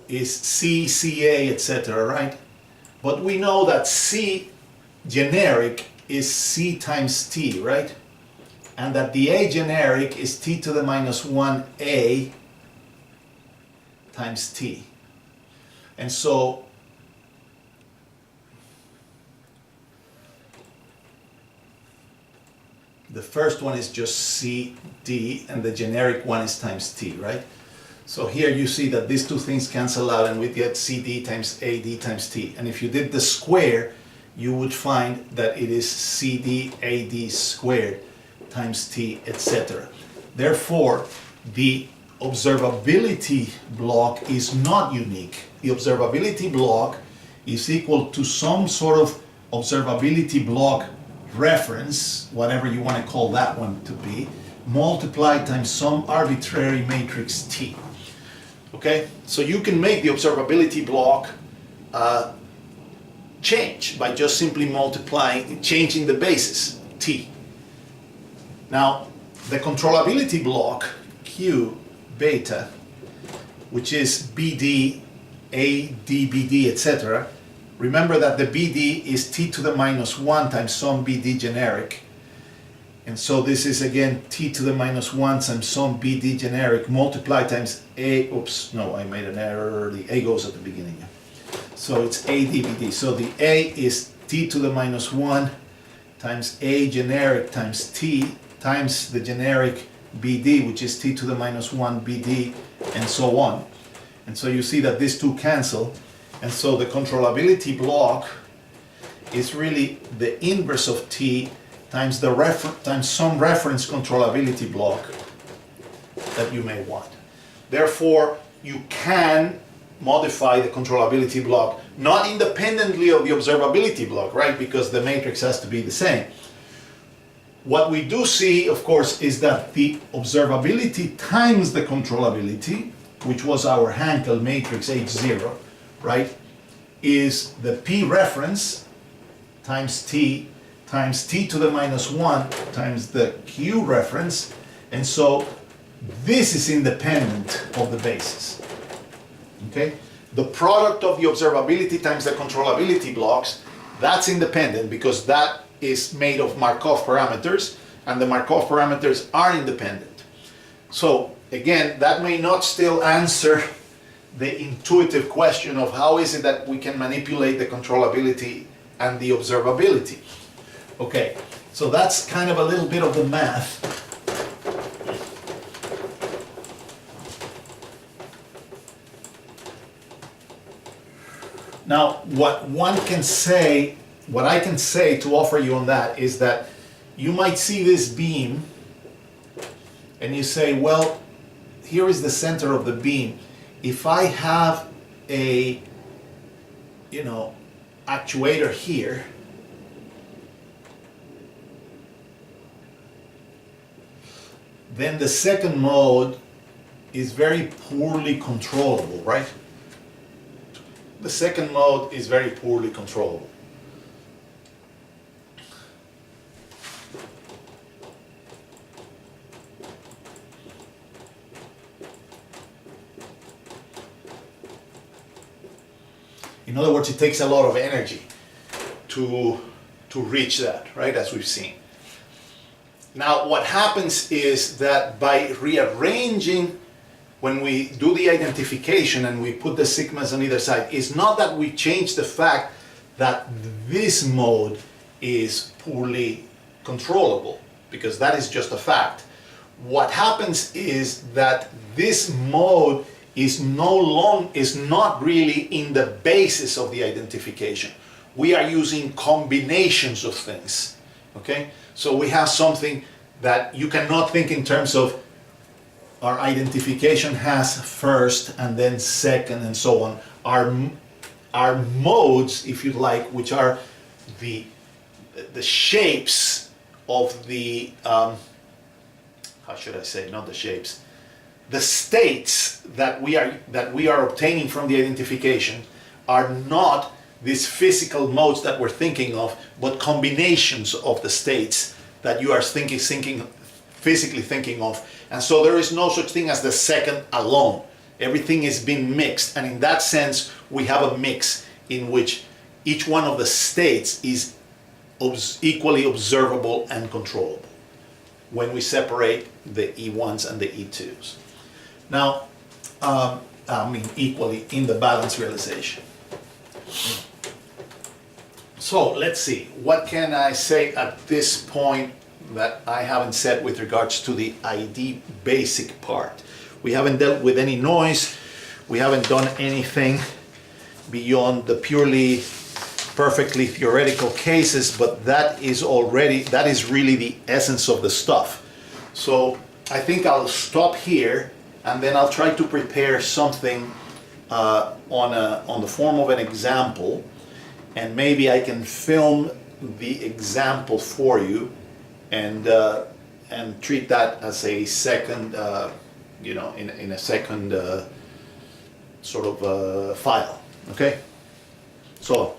is C, CA, etc., right? But we know that C generic is C times T, right? And that the A generic is T to the minus 1A times T. And so the first one is just CD and the generic one is times T, right? So here you see that these two things cancel out and we get CD times AD times T. And if you did the square, you would find that it is CD AD squared times T, etc. Therefore, the observability block is not unique. The observability block is equal to some sort of observability block reference, whatever you want to call that one to be, multiplied times some arbitrary matrix T. Okay, so you can make the observability block change by just simply multiplying, changing the basis, T. Now, the controllability block, Q beta, which is BD, AD, BD, etc. Remember that the BD is T to the minus 1 times some BD generic. And so this is again T to the minus 1 times some BD generic multiplied times A, oops, no, I made an error, the A goes at the beginning. So it's AD, BD. So the A is T to the minus 1 times A generic times T times the generic BD, which is T to the minus 1 BD, and so on. And so you see that these two cancel. And so the controllability block is really the inverse of T times the times some reference controllability block that you may want. Therefore, you can modify the controllability block not independently of the observability block, right? Because the matrix has to be the same. What we do see, of course, is that the observability times the controllability, which was our Hankel matrix H0, right, is the P reference times T to the minus 1 times the Q reference, and so this is independent of the basis. Okay? The product of the observability times the controllability blocks, that's independent because that is made of Markov parameters, and the Markov parameters are independent. So again, that may not still answer the intuitive question of how is it that we can manipulate the controllability and the observability. Okay, so that's kind of a little bit of the math. Now, what I can say to offer you on that is that you might see this beam and you say, well, here is the center of the beam. If I have a, actuator here, then the second mode is very poorly controllable, right? The second mode is very poorly controllable. In other words, it takes a lot of energy to reach that, right, as we've seen. Now, what happens is that by rearranging, when we do the identification and we put the sigmas on either side, it's not that we change the fact that this mode is poorly controllable, because that is just a fact. What happens is that this mode is not really in the basis of the identification. We are using combinations of things, okay? So we have something that you cannot think in terms of our identification has first and then second and so on. Our modes, if you like, which are the shapes of the, how should I say, not the shapes, the states that we are obtaining from the identification are not these physical modes that we're thinking of, but combinations of the states that you are physically thinking of. And so there is no such thing as the second alone. Everything is being mixed, and in that sense, we have a mix in which each one of the states is equally observable and controllable when we separate the E1s and the E2s. Now, equally in the balance realization. So let's see, what can I say at this point that I haven't said with regards to the ID basic part? We haven't dealt with any noise, we haven't done anything beyond the purely perfectly theoretical cases, but that is really the essence of the stuff. So I think I'll stop here, and then I'll try to prepare something on the form of an example, and maybe I can film the example for you and treat that as a second, in a second sort of file. Okay, so.